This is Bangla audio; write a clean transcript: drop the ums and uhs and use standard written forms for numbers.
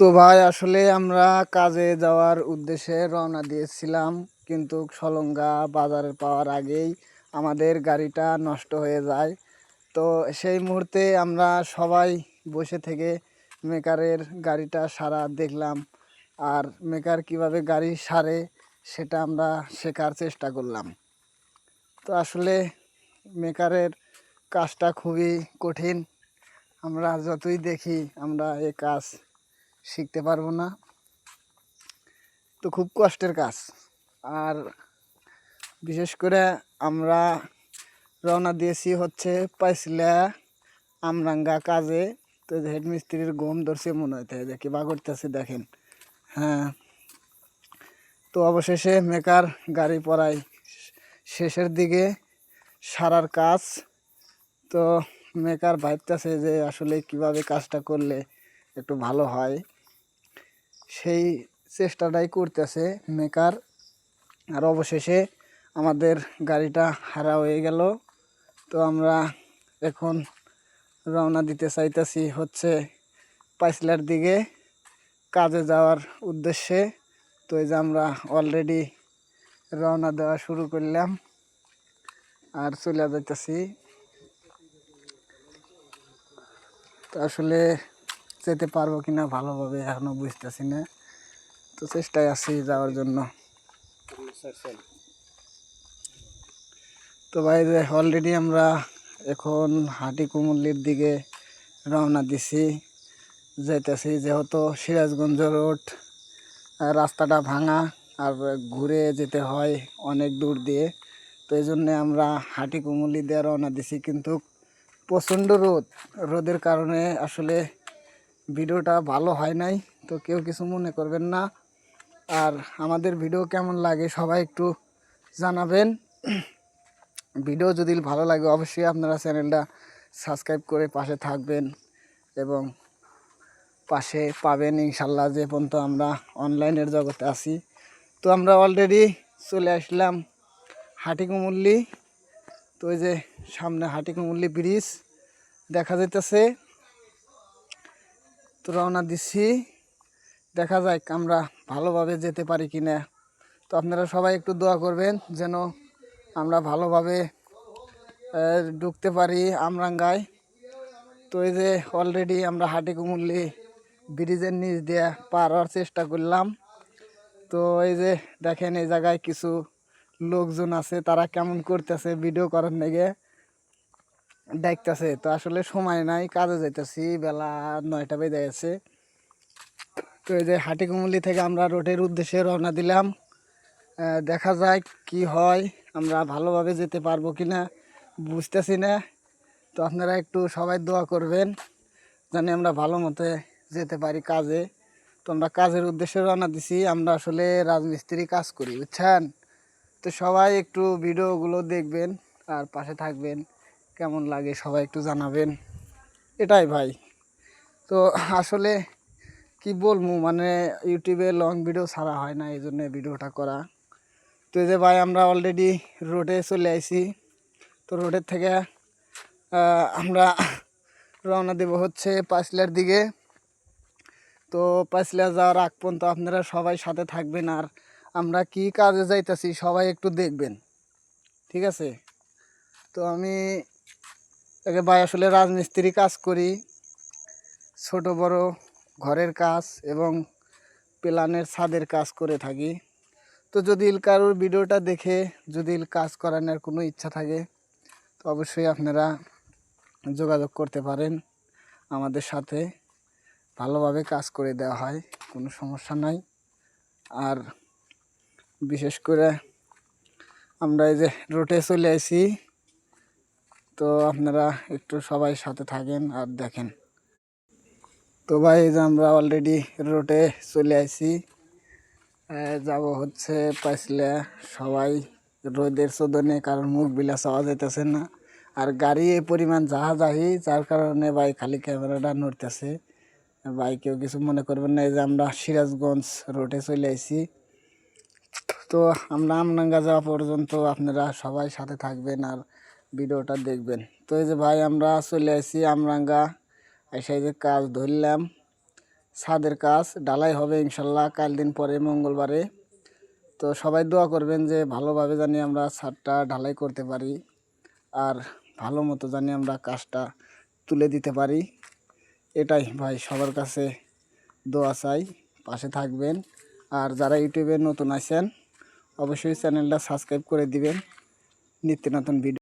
তো ভাই আসলে আমরা কাজে যাওয়ার উদ্দেশ্যে রওনা দিয়েছিলাম, কিন্তু সলঙ্গা বাজারে পাওয়ার আগেই আমাদের গাড়িটা নষ্ট হয়ে যায়। তো সেই মুহূর্তে আমরা সবাই বসে থেকে মেকারের গাড়িটা সারা দেখলাম, আর মেকার কিভাবে গাড়ি সারে সেটা আমরা শেখার চেষ্টা করলাম। তো আসলে মেকারের কাজটা খুবই কঠিন। আমরা যতই দেখি আমরা এই কাজ শিখতে পারবো না। তো খুব কষ্টের কাজ। আর বিশেষ করে আমরা রওনা দিয়েছি হচ্ছে পাইছিলা আমরাঙ্গা কাজে। তো হেড মিস্ত্রির ঘুম ধরছে মনে হইতে যে কিবা করতেছে দেখেন। হ্যাঁ, তো অবশেষে মেকার গাড়ি পরাই শেষের দিকে সারার কাজ। তো মেকার ভাবতেছে যে আসলে কিভাবে কাজটা করলে একটু ভালো হয়, সেই চেষ্টাটাই করতেছে মেকার। আর অবশেষে আমাদের গাড়িটা হারা হয়ে গেল। তো আমরা এখন রওনা দিতে চাইতেছি হচ্ছে পাইসলার দিকে কাজে যাওয়ার উদ্দেশ্যে। তো এই যে আমরা অলরেডি রওনা দেওয়া শুরু করলাম আর চলে যাইতেছি। তো আসলে যেতে পারবো কিনা ভালোভাবে এখনো বুঝতেছি না, তো চেষ্টায় আছি যাওয়ার জন্য। তো ভাই অলরেডি আমরা এখন হাটিকুমুল্লির দিকে রওনা দিছি, যাইতেছি। যেহেতু সিরাজগঞ্জ রোড রাস্তাটা ভাঙা আর ঘুরে যেতে হয় অনেক দূর দিয়ে, তো এই জন্যে আমরা হাটিকুমুল্লি দিয়ে রওনা দিছি। কিন্তু প্রচণ্ড রোদের কারণে আসলে ভিডিওটা ভালো হয় নাই, তো কেউ কিছু মনে করবেন না। আর আমাদের ভিডিও কেমন লাগে সবাই একটু জানাবেন। ভিডিও যদি ভালো লাগে অবশ্যই আপনারা চ্যানেলটা সাবস্ক্রাইব করে পাশে থাকবেন এবং পাশে পাবেন ইনশাল্লাহ যে পর্যন্ত আমরা অনলাইনের জগতে আছি। তো আমরা অলরেডি চলে আসলাম হাটিকুমুল্লি। তো ওই যে সামনে হাটিকুমুল্লি ব্রিজ দেখা যাইতেছে। তো রওনা দিচ্ছি, দেখা যাক আমরা ভালোভাবে যেতে পারি কি না। তো আপনারা সবাই একটু দোয়া করবেন যেন আমরা ভালোভাবে ঢুকতে পারি আমরাঙ্গায়। তো এই যে অলরেডি আমরা হাটিকুমুল্লি ব্রিজের নিচ দিয়ে পার হওয়ার চেষ্টা করলাম। তো এই যে দেখেন এই জায়গায় কিছু লোকজন আছে, তারা কেমন করতেছে ভিডিও করার লেগে দেখতেছে। তো আসলে সময় নাই, কাজে যাইতেছি, বেলা 9টা বেজে গেছে। তো এই যে হাটিকুমুল্লি থেকে আমরা রোডের উদ্দেশ্যে রওনা দিলাম। দেখা যায় কি হয়, আমরা ভালোভাবে যেতে পারবো কি না বুঝতেছি না। তো আপনারা একটু সবাই দোয়া করবেন জানি আমরা ভালো মতে যেতে পারি কাজে। তো আমরা কাজের উদ্দেশ্যে রওনা দিছি। আমরা আসলে রাজমিস্ত্রি কাজ করি, বুঝছেন। তো সবাই একটু ভিডিওগুলো দেখবেন আর পাশে থাকবেন, কেমন লাগে সবাই একটু জানাবেন, এটাই ভাই। তো আসলে কি বলবো, মানে ইউটিউবে লং ভিডিও ছাড়া হয় না, এই জন্য ভিডিওটা করা। তো এই যে ভাই আমরা অলরেডি রোডে চলে আইছি। তো রোডের থেকে আমরা রওনা দেব হচ্ছে পাঁচলার দিকে। তো পাঁচলা যাওয়ার আগ পর্যন্ত আপনারা সবাই সাথে থাকবেন, আর আমরা কি কাজে যাইতেছি সবাই একটু দেখবেন, ঠিক আছে। তো আমি ভাই আসলে রাজমিস্ত্রি কাজ করি, ছোট বড় ঘরের কাজ এবং প্ল্যানের ছাদের কাজ করে থাকি। তো যদি কারোর ভিডিওটা দেখে যদি কাজ করানোর কোনো ইচ্ছা থাকে তো অবশ্যই আপনারা যোগাযোগ করতে পারেন আমাদের সাথে, ভালোভাবে কাজ করে দেওয়া হয়, কোনো সমস্যা নাই। আর বিশেষ করে আমরা এই যে রোডে চলে আসি, তো আপনারা একটু সবাই সাথে থাকেন আর দেখেন। তো ভাই এই যে আমরা অলরেডি রোডে চলে আসি, যাব হচ্ছে পাইসলা। সবাই রোদের চোদনে কারণ মুখ বিলা চাওয়া যাইতেছে না, আর গাড়ি এই পরিমাণ জাহাজাহি যার কারণে ভাই খালি ক্যামেরাটা নড়তেছে। ভাই কেউ কিছু মনে করবেন না। এই যে আমরা সিরাজগঞ্জ রোডে চলে আসি। তো আমরা আমডাঙ্গা যাওয়া পর্যন্ত আপনারা সবাই সাথে থাকবেন আর ভিডিওটা দেখবেন। তো এই যে ভাই আমরা চলে আসি আমডাঙ্গা, এসে যে কাজ ধরলাম। ছাদের কাজ ঢালাই হবে ইনশাল্লাহ কাল দিন পরে মঙ্গলবারে। তো সবাই দোয়া করবেন যে ভালোভাবে জানি আমরা ছাদটা ঢালাই করতে পারি, আর ভালো মতো জানি আমরা কাজটা তুলে দিতে পারি। এটাই ভাই সবার কাছে দোয়া চাই, পাশে থাকবেন। আর যারা ইউটিউবে নতুন আছেন অবশ্যই চ্যানেলটা সাবস্ক্রাইব করে দিবেন নিত্য নতুন ভিডিও